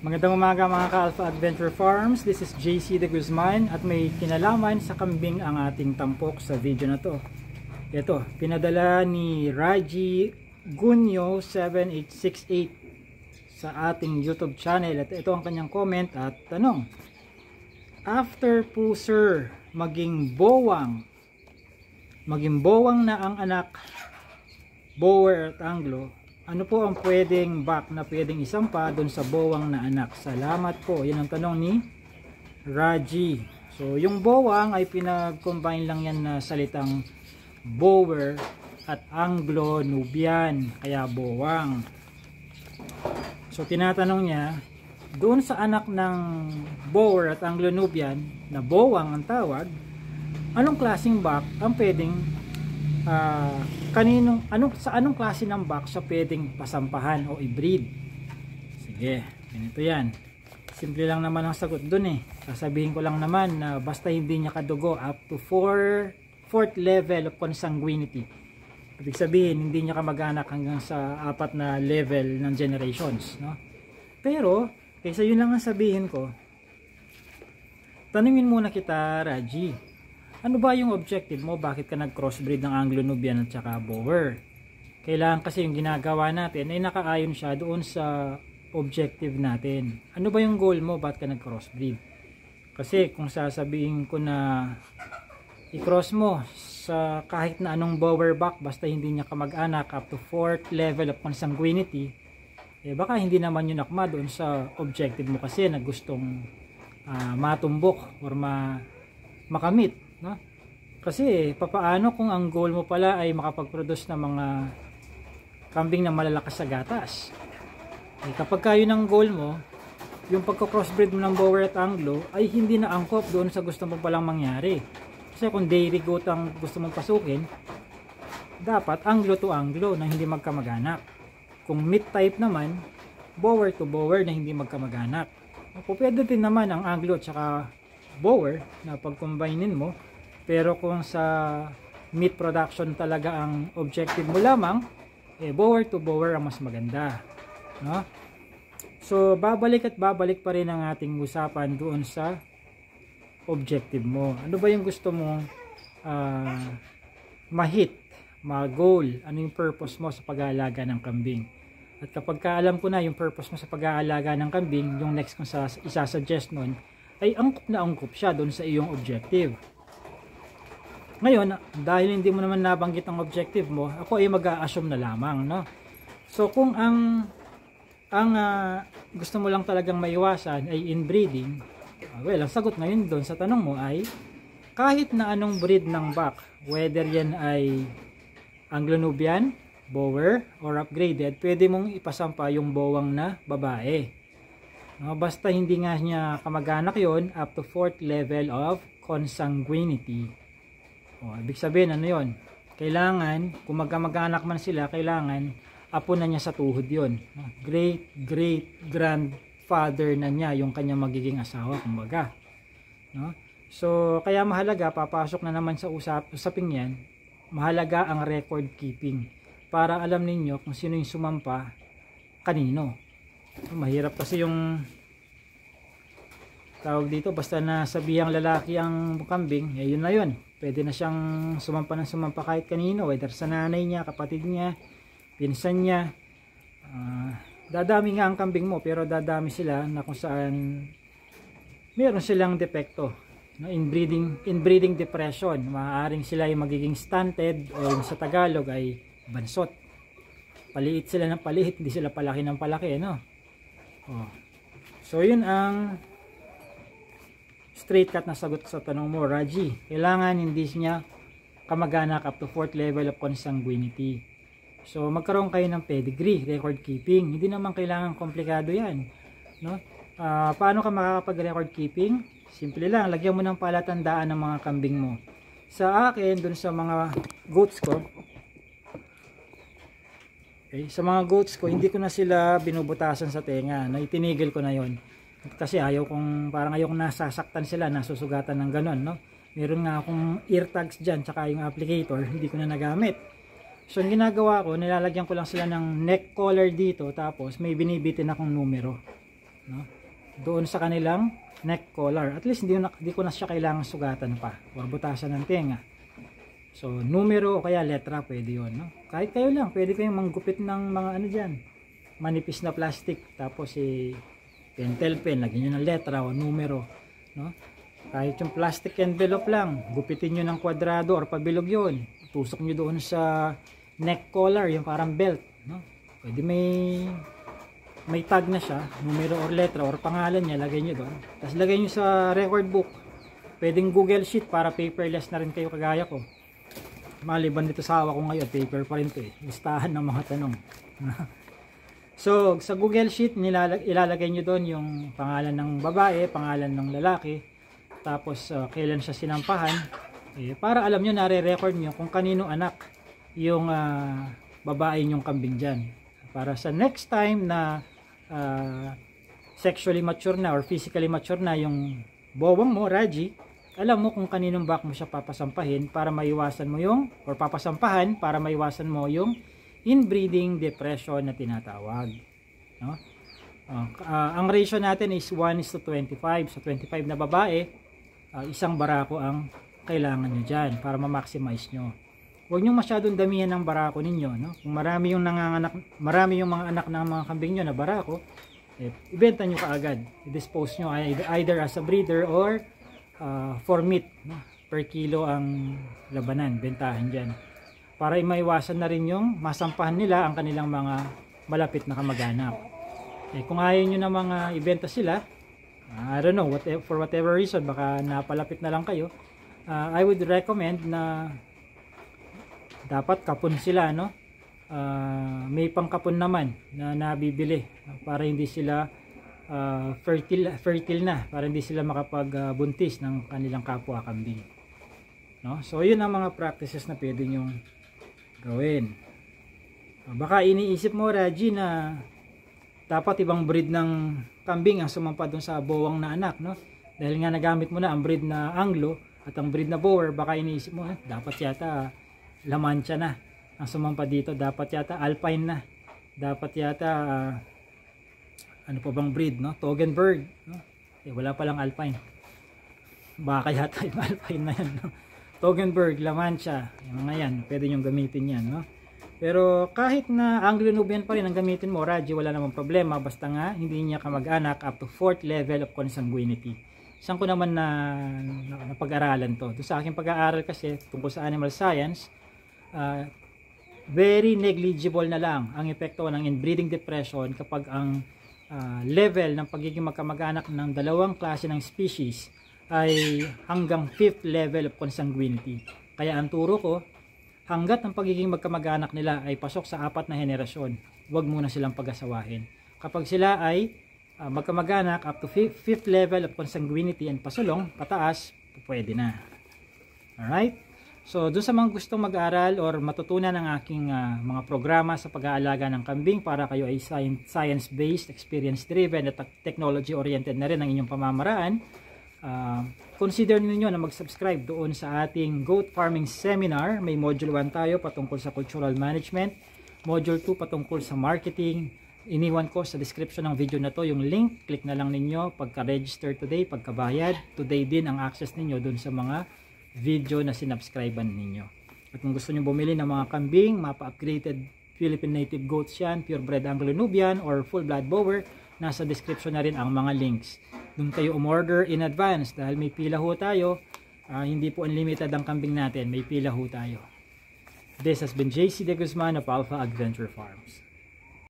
Magandang umaga mga ka-Alpha Adventure Farms. This is JC De Guzman at may kinalaman sa kambing ang ating tampok sa video na to. Ito, pinadala ni Raji Gunyo 7868 sa ating YouTube channel at ito ang kanyang comment at tanong. After po sir maging bowang na ang anak, bower at anglo, ano po ang pwedeng back na pwedeng isampa doon sa bowang na anak? Salamat po. Yan ang tanong ni Raji. So, yung bowang ay pinag-combine lang yan na salitang bower at Anglo-Nubian. Kaya bowang. So, tinatanong niya, doon sa anak ng bower at Anglo-Nubian na bowang ang tawag, anong klaseng back ang pwedeng sa anong klase ng back siya pwedeng pasampahan o i-breed? Sige, ganito yan. Simple lang naman ang sagot dun eh. Sasabihin ko lang naman na basta hindi niya kadugo up to 4th level of consanguinity. Ibig sabihin, hindi niya kamag-anak hanggang sa 4 na level ng generations, no? Pero, kaysa yun lang ang sabihin ko, tanungin muna kita, Raji. Ano ba yung objective mo? Bakit ka nag-crossbreed ng Anglo-Nubian at saka bower? Kailangan kasi yung ginagawa natin ay nakaayon siya doon sa objective natin. Ano ba yung goal mo? Bakit ka nag-crossbreed? Kasi kung sasabihin ko na i-cross mo sa kahit na anong bower back basta hindi niya kamag-anak up to 4th level of consanguinity, eh baka hindi naman yun akma doon sa objective mo kasi na gustong matumbok or makamit. No? Kasi papaano kung ang goal mo pala ay makapag-produce ng mga kambing na malalakas sa gatas? Eh, kapag kayo ng goal mo, yung pagka-crossbreed mo ng bower at anglo ay hindi na angkop doon sa gusto mo palang mangyari. Kasi kung dairy goat ang gusto mong pasukin, dapat anglo to anglo na hindi magkamag-anak. Kung meat type naman, bower to bower na hindi magkamag-anak. Pwede din naman ang anglo at saka bower na pag-combinein mo. Pero kung sa meat production talaga ang objective mo lamang, eh bower to bower ang mas maganda, no? So babalik pa rin ang ating usapan doon sa objective mo. Ano ba yung gusto mong ma-hit, ma-goal? Ano yung purpose mo sa pag-aalaga ng kambing? At kapag kaalam ko na yung purpose mo sa pag-aalaga ng kambing, yung next kong isasuggest nun ay angkop na angkop siya doon sa iyong objective. Ngayon, dahil hindi mo naman nabanggit ang objective mo, ako ay mag-a-assume na lamang, no? So kung ang gusto mo lang talagang maiwasan ay inbreeding, well, ang sagot ngayon doon sa tanong mo ay kahit na anong breed ng back, whether yan ay Anglo-Nubian, bower, or upgraded, pwede mong ipasampa yung bowang na babae. No? Basta hindi nga niya kamag-anak yon up to 4th level of consanguinity. Ibig sabihin ano yon? Kailangan, kung magkamag-anak man sila, kailangan apo na niya sa tuhod yon. Great grandfather na niya yung kanyang magiging asawa, kumbaga. No? So, kaya mahalaga, papasok na naman sa usaping yan, mahalaga ang record keeping para alam ninyo kung sino yung sumampa kanino. Mahirap kasi yung tawag dito, basta na sabihang lalaki ang kambing, eh yun na yun. Pwede na siyang sumampa kahit kanino, whether sa nanay niya, kapatid niya, pinsan niya. Dadami nga ang kambing mo, pero dadami sila na kung saan meron silang depekto, no? Inbreeding depression. Maaaring sila ay magiging stunted o sa Tagalog ay bansot. Paliit sila ng paliit, hindi sila palaki ng palaki, no? So yun ang straight cut na sagot sa tanong mo, Raji. Kailangan hindi niya kamag-anak up to 4th level of consanguinity. So magkaroon kayo ng pedigree, record keeping. Hindi naman kailangan komplikado yan, no? Paano ka makakapag-record keeping? Simple lang, lagyan mo ng palatandaan ng mga kambing mo. Sa akin, dun sa mga goats ko, okay, sa mga goats ko, hindi ko na sila binubutasan sa tenga, no? Itinigil ko na yon. Kasi parang ayaw kong nasasaktan sila, nasusugatan ng ganon, no? Meron nga akong ear tags dyan, tsaka yung applicator, hindi ko na nagamit. So, ang ginagawa ko, nilalagyan ko lang sila ng neck collar dito, tapos may binibitin akong numero. no? Doon sa kanilang neck collar. At least hindi ko na siya kailangan sugatan pa or butasan ng tenga. So numero o kaya letra pwede yun, no? Kahit kayo lang, pwede kayong manggupit ng mga ano dyan, manipis na plastic, tapos pentel pen, lagyan nyo ng letra o numero, no? Kahit yung plastic envelope lang, gupitin nyo ng kwadrado or pabilog yun, tusok nyo doon sa neck collar, yung parang belt, no? Pwede may tag na siya, numero or letra or pangalan niya, lagay nyo doon. Tapos lagay nyo sa record book. Pwedeng Google Sheet para paperless na rin kayo kagaya ko. Maliban dito sa awa ko ngayon, paper pa rin ito listahan ng mga tanong. So sa Google Sheet ilalagay nyo doon yung pangalan ng babae, pangalan ng lalaki, tapos kailan siya sinampahan, para alam nyo, nare-record nyo kung kanino anak yung babae nyong kambing dyan, para sa next time na sexually mature na or physically mature na yung bowang mo, Raji, alam mo kung kaninong bak mo siya papasampahin para maiwasan mo yung, or papasampahan para maiwasan mo yung inbreeding depression na tinatawag, no? Ang ratio natin is 1:25. So 25 na babae, isang barako ang kailangan nyo dyan para ma-maximize nyo. Huwag nyo masyadong damihan ng barako ninyo, no? Kung marami yung marami yung mga anak ng mga kambing nyo na barako, ibenta nyo kaagad, i-dispose nyo either as a breeder or for meat, no? Per kilo ang labanan, bentahan dyan, para maiwasan na rin yung masampahan nila ang kanilang mga malapit na kamag-anak. Kung ayaw nyo na mga ibenta sila, I don't know, for whatever reason, baka napalapit na lang kayo, I would recommend na dapat kapon sila, no? May pangkapon naman na nabibili para hindi sila fertile na, para hindi sila makapagbuntis ng kanilang kapwa kambing, no? So yun ang mga practices na pwede nyong gawin. Baka iniisip mo, Raji, na dapat ibang breed ng kambing ang sumampa dun sa bowang na anak, no? Dahil nga nagamit mo na ang breed na Anglo at ang breed na Boer, baka iniisip mo, dapat yata La Mancha na ang sumampa dito, dapat yata Alpine na, dapat yata ano pa bang breed, no? Toggenburg, no? Wala palang Alpine, baka yata yung Alpine na yan, no? Toggenburg, La Mancha, yung mga yan, pwede nyong gamitin yan, no? Pero kahit na Anglo-Nubian pa rin ang gamitin mo, Raji, wala namang problema, basta nga hindi niya kamag-anak up to 4th level of consanguinity. Saan ko naman na pag-aralan to? Doon sa aking pag-aaral kasi tungkol sa animal science, very negligible na lang ang epekto ng inbreeding depression kapag ang level ng pagiging magkamag-anak ng dalawang klase ng species ay hanggang 5th level of consanguinity. Kaya ang turo ko, hanggat ang pagiging magkamag-anak nila ay pasok sa 4 na henerasyon, huwag muna silang pag-asawahin. Kapag sila ay magkamag-anak up to 5th level of consanguinity and pasulong, pataas, pwede na. Alright? So, doon sa mga gustong mag-aral or matutunan ng aking mga programa sa pag-aalaga ng kambing para kayo ay science-based, experience-driven at technology-oriented na rin ang inyong pamamaraan, consider niyo na mag-subscribe doon sa ating goat farming seminar. May module 1 tayo patungkol sa cultural management, module 2 patungkol sa marketing. Iniwan ko sa description ng video na to yung link, click na lang ninyo pagka-register today, pagkabayad today din ang access ninyo doon sa mga video na sinubscribean ninyo. At kung gusto nyo bumili ng mga kambing, mapa-upgraded Philippine native goats yan, purebred Anglo-Nubian or full blood Boer, nasa description na rin ang mga links. Doon kayo umorder in advance dahil may pila ho tayo. Hindi po unlimited ang kambing natin, may pila ho tayo. This has been JC De Guzman of Alpha Adventure Farms.